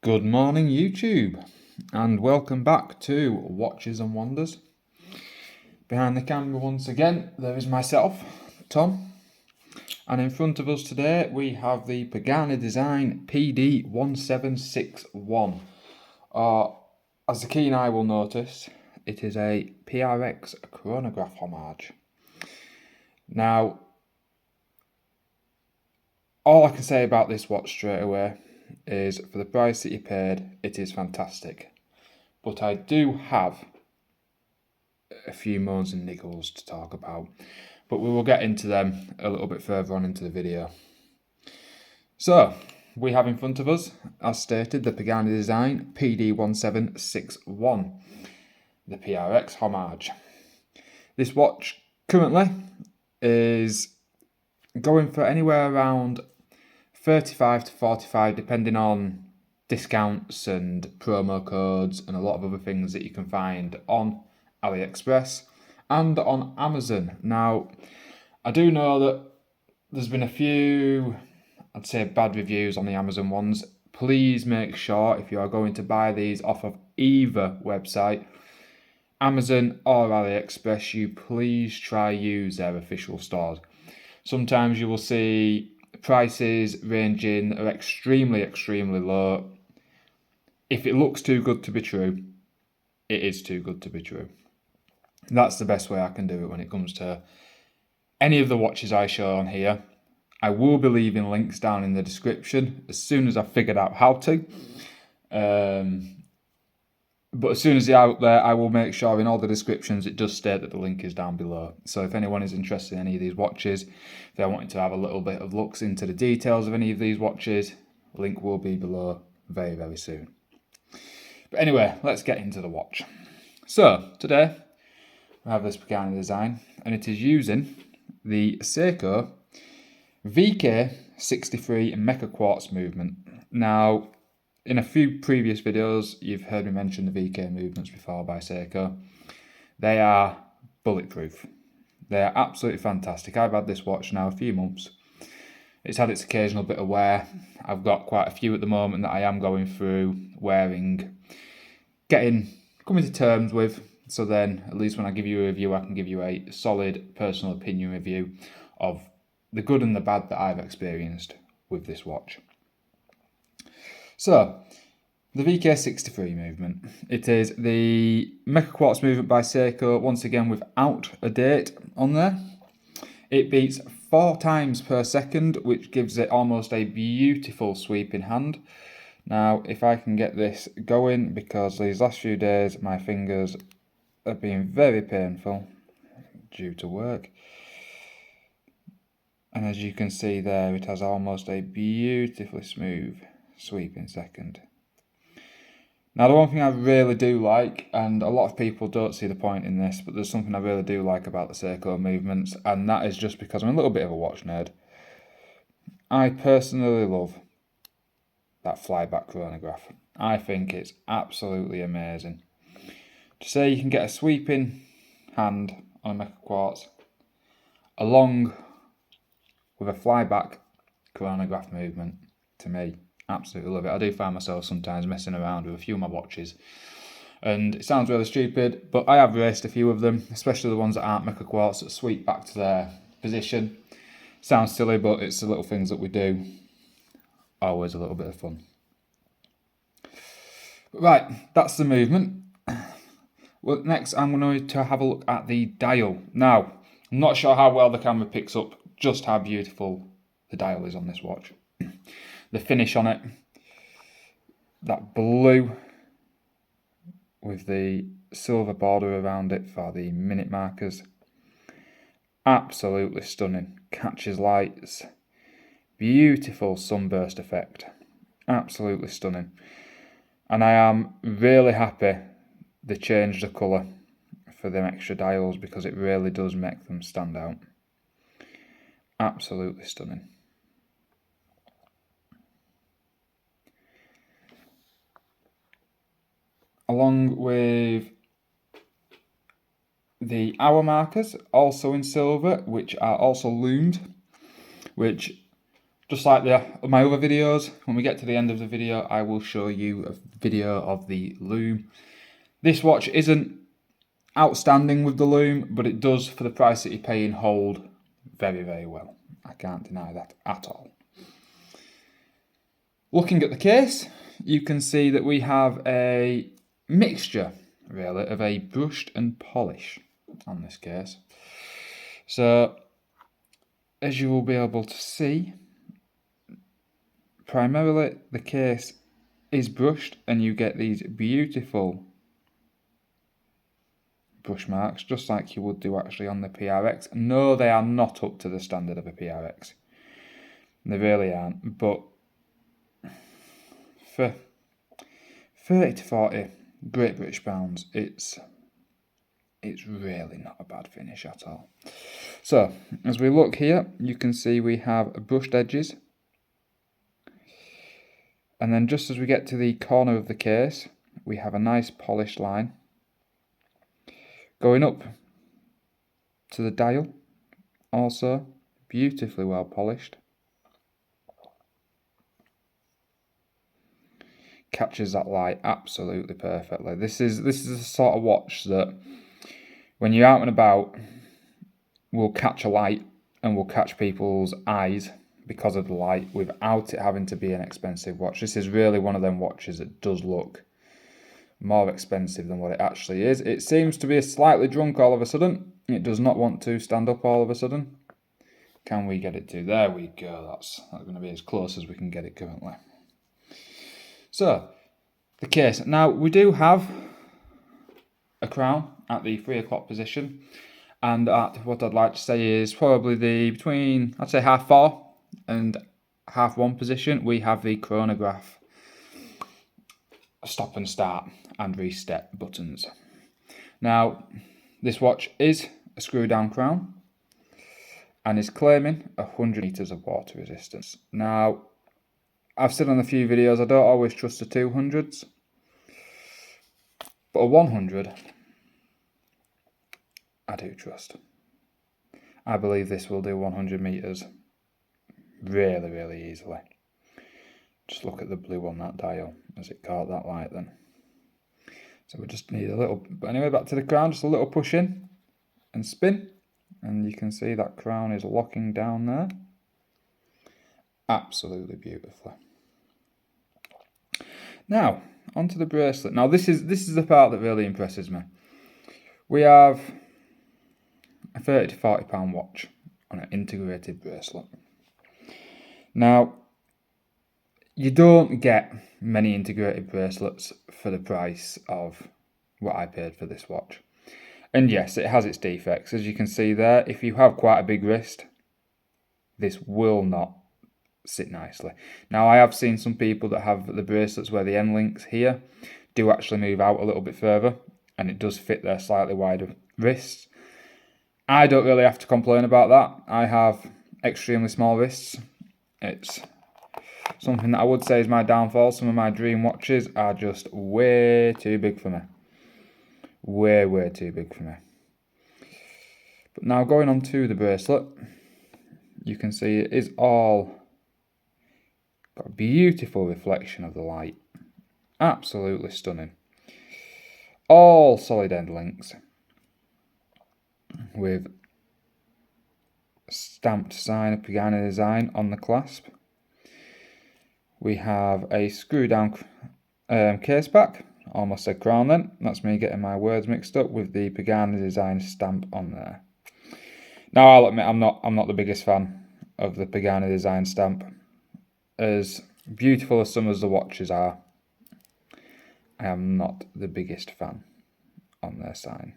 Good morning YouTube, and welcome back to Watches and Wonders. Behind the camera once again there is myself, Tom, and in front of us today we have the Pagani Design PD1761, or as the keen eye will notice, it is a PRX chronograph homage. Now, all I can say about this watch straight away is for the price that you paid, it is fantastic. But I do have a few moans and niggles to talk about, but we will get into them a little bit further on into the video. So, we have in front of us, as stated, the Pagani Design PD1761, the PRX homage. This watch currently is going for anywhere around 35 to 45, depending on discounts and promo codes and a lot of other things that you can find on AliExpress and on Amazon. Now, I do know that there's been a few, I'd say, bad reviews on the Amazon ones. Please make sure if you are going to buy these off of either website, Amazon or AliExpress, you please try use their official stores. Sometimes you will see prices ranging are extremely low. If it looks too good to be true, it is too good to be true. That's the best way I can do it when it comes to any of the watches I show on here. I will be leaving links down in the description as soon as I've figured out how to. But as soon as they're out there, I will make sure in all the descriptions it does state that the link is down below. So if anyone is interested in any of these watches, if they're wanting to have a little bit of looks into the details of any of these watches, link will be below very soon. But anyway, let's get into the watch. So today we have this Pagani Design, and it is using the Seiko VK63 Mecha Quartz movement. Now, in a few previous videos, you've heard me mention the VK movements before by Seiko. They are bulletproof. They are absolutely fantastic. I've had this watch now a few months. It's had its occasional bit of wear. I've got quite a few at the moment that I am going through, wearing, coming to terms with. So then, at least when I give you a review, I can give you a solid personal opinion review of the good and the bad that I've experienced with this watch. So, the VK63 movement. It is the Mecha Quartz movement by Seiko, once again without a date on there. It beats 4 times per second, which gives it almost a beautiful sweeping hand. Now, if I can get this going, because these last few days my fingers have been very painful due to work. And as you can see there, it has almost a beautifully smooth sweeping second. Now, the one thing I really do like, and a lot of people don't see the point in this, but there's something I really do like about the Seiko movements, and that is just because I'm a little bit of a watch nerd. I personally love that flyback chronograph. I think it's absolutely amazing. To say you can get a sweeping hand on a Mecha Quartz along with a flyback chronograph movement, to me, absolutely love it. I do find myself sometimes messing around with a few of my watches, and it sounds really stupid, but I have raced a few of them, especially the ones that aren't Mecha Quartz, that sweep back to their position. Sounds silly, but it's the little things that we do. Always a little bit of fun. Right, that's the movement. Well, next I'm going to have a look at the dial. Now, I'm not sure how well the camera picks up just how beautiful the dial is on this watch. The finish on it, that blue with the silver border around it for the minute markers, absolutely stunning. Catches lights, beautiful sunburst effect, absolutely stunning. And I am really happy they changed the colour for them extra dials, because it really does make them stand out. Absolutely stunning. Along with the hour markers, also in silver, which are also loomed, which Just like my other videos, when we get to the end of the video, I will show you a video of the loom. This watch isn't outstanding with the loom, but it does, for the price that you're paying, hold very, very well. I can't deny that at all. Looking at the case, you can see that we have a mixture, really, of a brushed and polish on this case. So, as you will be able to see, primarily the case is brushed and you get these beautiful brush marks, just like you would do actually on the PRX. No, they are not up to the standard of a PRX. They really aren't, but for 30 to 40 Great British pounds, it's really not a bad finish at all. So, as we look here, you can see we have brushed edges. And then just as we get to the corner of the case, we have a nice polished line. Going up to the dial, also beautifully well polished. Captures that light absolutely perfectly. This is the sort of watch that when you're out and about will catch a light and will catch people's eyes because of the light without it having to be an expensive watch. This is really one of them watches that does look more expensive than what it actually is. It seems to be slightly drunk all of a sudden. It does not want to stand up all of a sudden. Can we get it to? There we go. That's going to be as close as we can get it currently. So, the case. Now, we do have a crown at the 3 o'clock position. And at what I'd like to say is probably between, I'd say 4:30 and 1:30 position, we have the chronograph stop and start and reset buttons. Now, this watch is a screw down crown and is claiming 100 meters of water resistance. Now, I've said on a few videos I don't always trust the 200s, but a 100 I do trust. I believe this will do 100 meters really, really easily. Just look at the blue on that dial as it caught that light then. So we just need a little, but anyway, back to the crown, just a little push in and spin. And you can see that crown is locking down there. Absolutely beautifully. Now, onto the bracelet. Now this is the part that really impresses me. We have a 30 to 40 pound watch on an integrated bracelet. Now, you don't get many integrated bracelets for the price of what I paid for this watch. And yes, it has its defects. As you can see there, if you have quite a big wrist, this will not sit nicely. Now, I have seen some people that have the bracelets where the end links here do actually move out a little bit further, and it does fit their slightly wider wrists. I don't really have to complain about that. I have extremely small wrists. It's something that I would say is my downfall. Some of my dream watches are just way too big for me. Way, way too big for me. But now going on to the bracelet, you can see it is all got a beautiful reflection of the light. Absolutely stunning. All solid end links with stamped sign of Pagani Design on the clasp. We have a screw down case back. Almost said crown then. That's me getting my words mixed up with the Pagani Design stamp on there. Now I'll admit I'm not the biggest fan of the Pagani Design stamp. As beautiful as some of the watches are, I am not the biggest fan on their sign.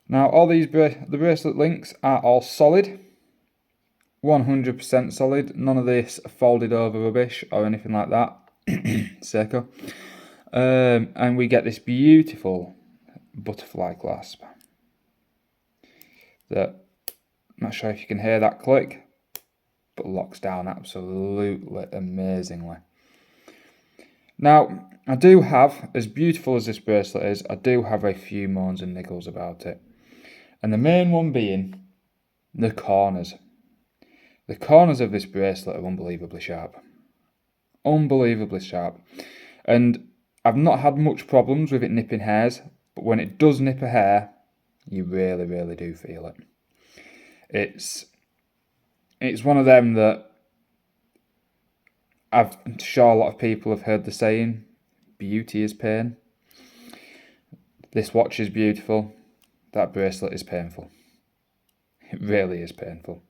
Now all these the bracelet links are all solid. 100% solid, none of this folded over rubbish or anything like that. Seco. And we get this beautiful butterfly clasp that, I'm not sure if you can hear that click, but locks down absolutely amazingly. Now, I do have, as beautiful as this bracelet is, I do have a few moans and niggles about it. And the main one being the corners. The corners of this bracelet are unbelievably sharp. Unbelievably sharp. And I've not had much problems with it nipping hairs, but when it does nip a hair, you really, really do feel it. It's one of them that I'm sure a lot of people have heard the saying, beauty is pain. This watch is beautiful. That bracelet is painful. It really is painful.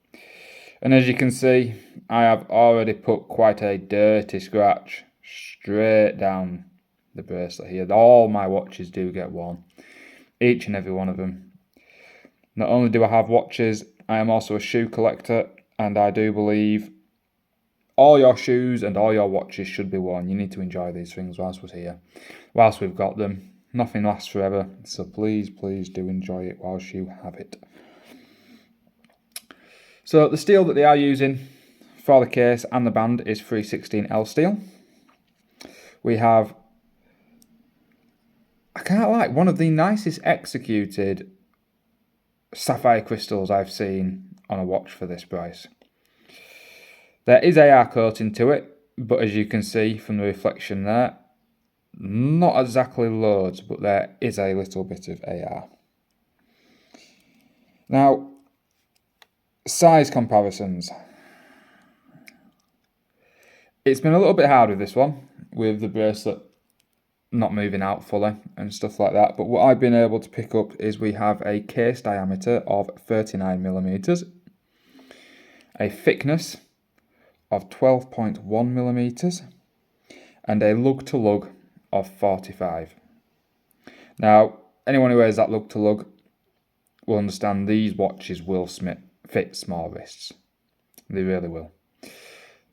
And as you can see, I have already put quite a dirty scratch straight down the bracelet here. All my watches do get worn. Each and every one of them. Not only do I have watches, I am also a shoe collector, and I do believe all your shoes and all your watches should be worn. You need to enjoy these things whilst we're here, whilst we've got them. Nothing lasts forever, so please, please do enjoy it whilst you have it. So the steel that they are using for the case and the band is 316L steel. We have, I can't lie, one of the nicest executed sapphire crystals I've seen on a watch for this price. There is AR coating to it, but as you can see from the reflection there, not exactly loads, but there is a little bit of AR. Now, size comparisons. It's been a little bit hard with this one, with the bracelet not moving out fully and stuff like that, but what I've been able to pick up is we have a case diameter of 39mm, a thickness of 12.1mm, and a lug to lug of 45. Now, anyone who wears that lug to lug will understand these watches will fit small wrists. They really will.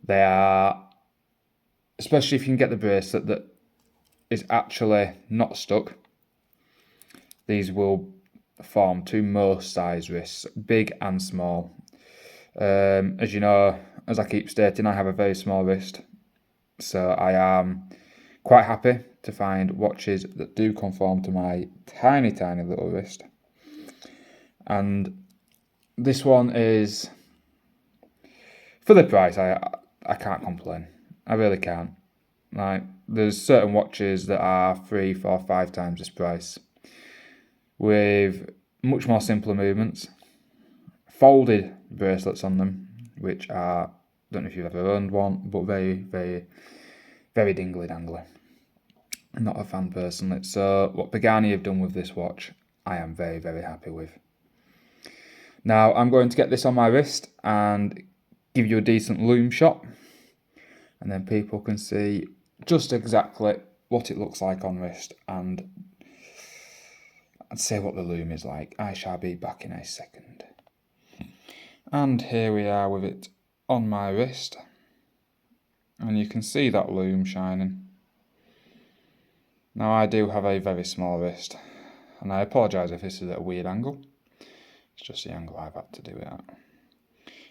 They are, especially if you can get the bracelet that is actually not stuck, these will form to most size wrists, big and small. As you know, as I keep stating, I have a very small wrist, so I am quite happy to find watches that do conform to my tiny, tiny little wrist. And this one is, for the price, I can't complain. I really can't. Like, there's certain watches that are 3, 4, 5 times this price, with much more simpler movements, folded bracelets on them, which are, I don't know if you've ever owned one, but very, very, very dingly dangly. I'm not a fan personally. So what Pagani have done with this watch, I am very, very happy with. Now I'm going to get this on my wrist and give you a decent loom shot, and then people can see just exactly what it looks like on wrist, and I'd say what the loom is like. I shall be back in a second. And here we are with it on my wrist, and you can see that loom shining. Now I do have a very small wrist, and I apologise if this is at a weird angle. It's just the angle I've had to do it at.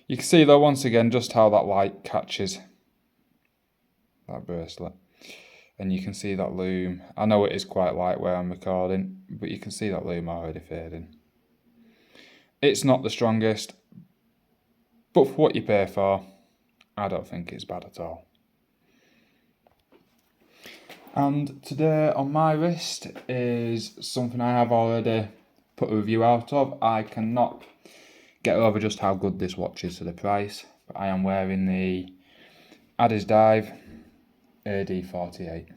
You can see though once again just how that light catches that bracelet, and you can see that loom. I know it is quite light where I'm recording, but you can see that loom already fading. It's not the strongest, but for what you pay for, I don't think it's bad at all. And today on my wrist is something I have already put a review out of. I cannot get over just how good this watch is for the price, but I am wearing the Adidas Dive AD48.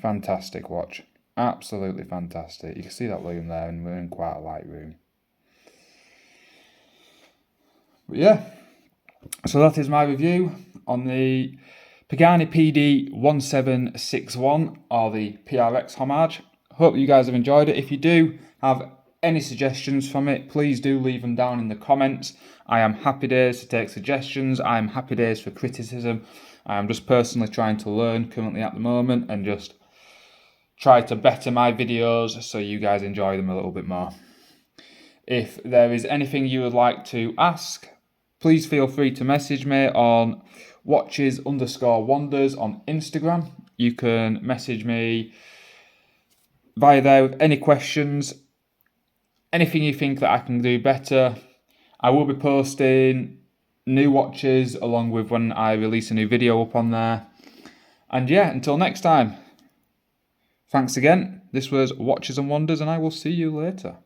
Fantastic watch, absolutely fantastic. You can see that loom there, and we're in quite a light room. But yeah, so that is my review on the Pagani PD1761 or the PRX homage. Hope you guys have enjoyed it. If you do have any suggestions from it, please do leave them down in the comments. I am happy days to take suggestions. I am happy days for criticism. I am just personally trying to learn currently at the moment and just try to better my videos so you guys enjoy them a little bit more. If there is anything you would like to ask, please feel free to message me on watches_wonders on Instagram. You can message me via there with any questions, anything you think that I can do better. I will be posting new watches along with when I release a new video up on there. And yeah, until next time, thanks again. This was Watches and Wonders, and I will see you later.